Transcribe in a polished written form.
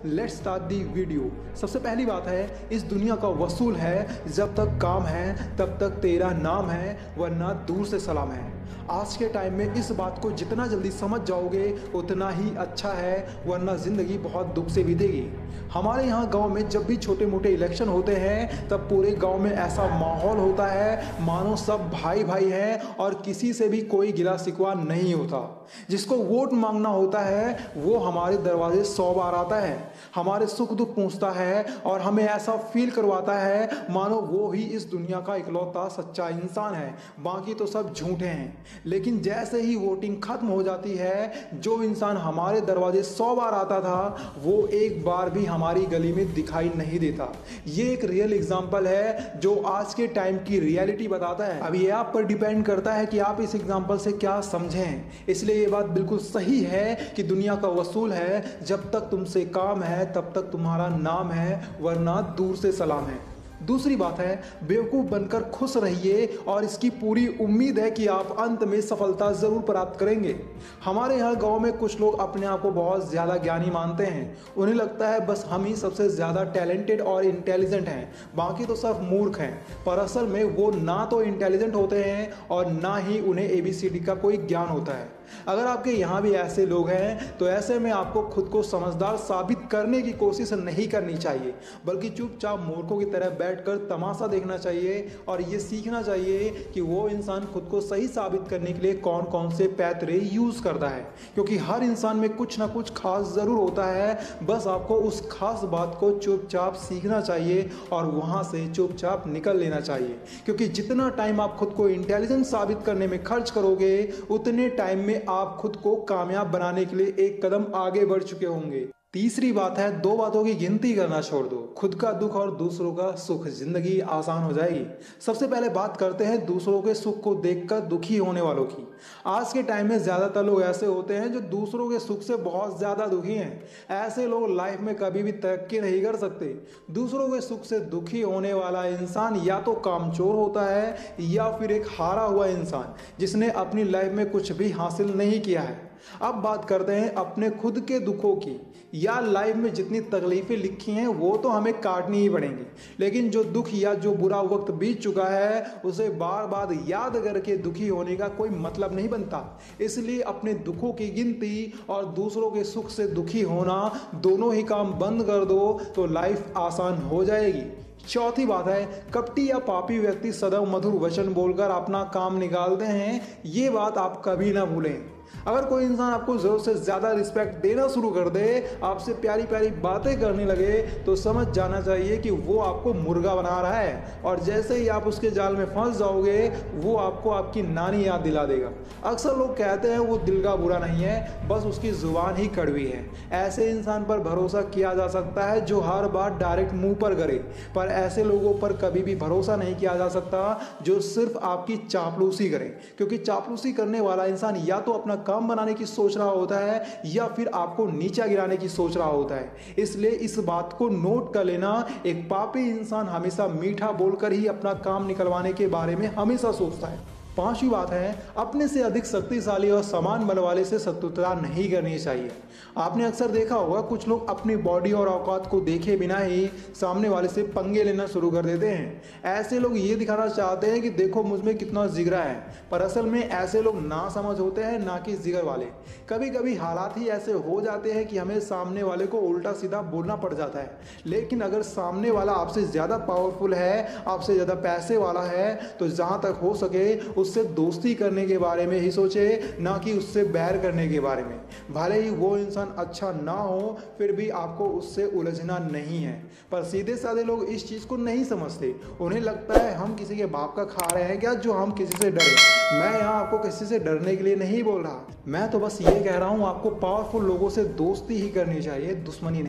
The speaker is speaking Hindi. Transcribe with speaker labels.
Speaker 1: Let's start the video. सबसे पहली बात है, इस दुनिया का वसूल है, जब तक काम है तब तक तेरा नाम है, वरना दूर से सलाम है। आज के टाइम में इस बात को जितना जल्दी समझ जाओगे उतना ही अच्छा है, वरना ज़िंदगी बहुत दुख से बीतेगी। हमारे यहाँ गांव में जब भी छोटे मोटे इलेक्शन होते हैं तब पूरे गांव में ऐसा माहौल होता है मानो सब भाई भाई हैं और किसी से भी कोई गिला शिकवा नहीं होता। जिसको वोट मांगना होता है वो हमारे दरवाजे 100 बार आता है, हमारे सुख दुख पूछता है और हमें ऐसा फील करवाता है मानो वो ही इस दुनिया का इकलौता सच्चा इंसान है, बाकी तो सब झूठे हैं। लेकिन जैसे ही वोटिंग खत्म हो जाती है, जो इंसान हमारे दरवाजे 100 बार आता था वो एक बार भी हमारी गली में दिखाई नहीं देता। ये एक रियल एग्जांपल है जो आज के टाइम की रियलिटी बताता है। अब ये आप पर डिपेंड करता है कि आप इस एग्जांपल से क्या समझें। इसलिए ये बात बिल्कुल सही है कि दुनिया का वसूल है, जब तक तुमसे काम है तब तक तुम्हारा नाम है, वरना दूर से सलाम है। दूसरी बात है, बेवकूफ़ बनकर खुश रहिए और इसकी पूरी उम्मीद है कि आप अंत में सफलता ज़रूर प्राप्त करेंगे। हमारे यहाँ गांव में कुछ लोग अपने आप को बहुत ज़्यादा ज्ञानी मानते हैं। उन्हें लगता है बस हम ही सबसे ज़्यादा टैलेंटेड और इंटेलिजेंट हैं, बाकी तो सब मूर्ख हैं। पर असल में वो ना तो इंटेलिजेंट होते हैं और ना ही उन्हें ABCD का कोई ज्ञान होता है। अगर आपके यहाँ भी ऐसे लोग हैं तो ऐसे में आपको खुद को समझदार साबित करने की कोशिश नहीं करनी चाहिए, बल्कि चुपचाप मूर्खों की तरह बैठकर तमाशा देखना चाहिए और ये सीखना चाहिए कि वो इंसान खुद को सही साबित करने के लिए कौन कौन से पैतरे यूज़ करता है। क्योंकि हर इंसान में कुछ ना कुछ खास ज़रूर होता है, बस आपको उस खास बात को चुपचाप सीखना चाहिए और वहाँ से चुपचाप निकल लेना चाहिए। क्योंकि जितना टाइम आप खुद को इंटेलिजेंट साबित करने में खर्च करोगे उतने टाइम में आप खुद को कामयाब बनाने के लिए एक कदम आगे बढ़ चुके होंगे। तीसरी बात है, 2 बातों की गिनती करना छोड़ दो, खुद का दुख और दूसरों का सुख, जिंदगी आसान हो जाएगी। सबसे पहले बात करते हैं दूसरों के सुख को देखकर दुखी होने वालों की। आज के टाइम में ज़्यादातर लोग ऐसे होते हैं जो दूसरों के सुख से बहुत ज़्यादा दुखी हैं। ऐसे लोग लाइफ में कभी भी तरक्की नहीं कर सकते। दूसरों के सुख से दुखी होने वाला इंसान या तो कामचोर होता है या फिर एक हारा हुआ इंसान जिसने अपनी लाइफ में कुछ भी हासिल नहीं किया है। अब बात करते हैं अपने खुद के दुखों की। या लाइफ में जितनी तकलीफें लिखी हैं वो तो हमें काटनी ही पड़ेंगी, लेकिन जो दुख या जो बुरा वक्त बीत चुका है उसे बार बार याद करके दुखी होने का कोई मतलब नहीं बनता। इसलिए अपने दुखों की गिनती और दूसरों के सुख से दुखी होना, दोनों ही काम बंद कर दो तो लाइफ आसान हो जाएगी। चौथी बात है, कपटी या पापी व्यक्ति सदैव मधुर वचन बोलकर अपना काम निकालते हैं। ये बात आप कभी ना भूलें। अगर कोई इंसान आपको ज़रूरत से ज़्यादा रिस्पेक्ट देना शुरू कर दे, आपसे प्यारी प्यारी बातें करने लगे, तो समझ जाना चाहिए कि वो आपको मुर्गा बना रहा है और जैसे ही आप उसके जाल में फंस जाओगे वो आपको आपकी नानी याद दिला देगा। अक्सर लोग कहते हैं वो दिल का बुरा नहीं है, बस उसकी ज़ुबान ही कड़वी है। ऐसे इंसान पर भरोसा किया जा सकता है जो हर बात डायरेक्ट मुंह पर करे, पर ऐसे लोगों पर कभी भी भरोसा नहीं किया जा सकता जो सिर्फ आपकी चापलूसी करें। क्योंकि चापलूसी करने वाला इंसान या तो अपना काम बनाने की सोच रहा होता है या फिर आपको नीचा गिराने की सोच रहा होता है। इसलिए इस बात को नोट कर लेना, एक पापी इंसान हमेशा मीठा बोलकर ही अपना काम निकलवाने के बारे में हमेशा सोचता है। पांचवी बात है, अपने से अधिक शक्तिशाली और समान बल वाले से शत्रुता नहीं करनी चाहिए। आपने अक्सर देखा होगा कुछ लोग अपनी बॉडी और औकात को देखे बिना ही सामने वाले से पंगे लेना शुरू कर देते हैं। ऐसे लोग ये दिखाना चाहते हैं कि देखो मुझ में कितना जिगरा है, पर असल में ऐसे लोग ना समझ होते हैं, ना कि जिगर वाले। कभी कभी हालात ही ऐसे हो जाते हैं कि हमें सामने वाले को उल्टा सीधा बोलना पड़ जाता है। लेकिन अगर सामने वाला आपसे ज़्यादा पावरफुल है, आपसे ज़्यादा पैसे वाला है, तो जहाँ तक हो सके उससे दोस्ती करने के बारे में ही सोचे, ना कि उससे बैर करने के बारे में। भले ही वो इंसान अच्छा ना हो, फिर भी आपको उससे उलझना नहीं है। पर सीधे साधे लोग इस चीज़ को नहीं समझते। उन्हें लगता है हम किसी के बाप का खा रहे हैं क्या जो हम किसी से डरे। मैं यहाँ आपको किसी से डरने के लिए नहीं बोल रहा, मैं तो बस ये कह रहा हूँ आपको पावरफुल लोगों से दोस्ती ही करनी चाहिए, दुश्मनी नहीं।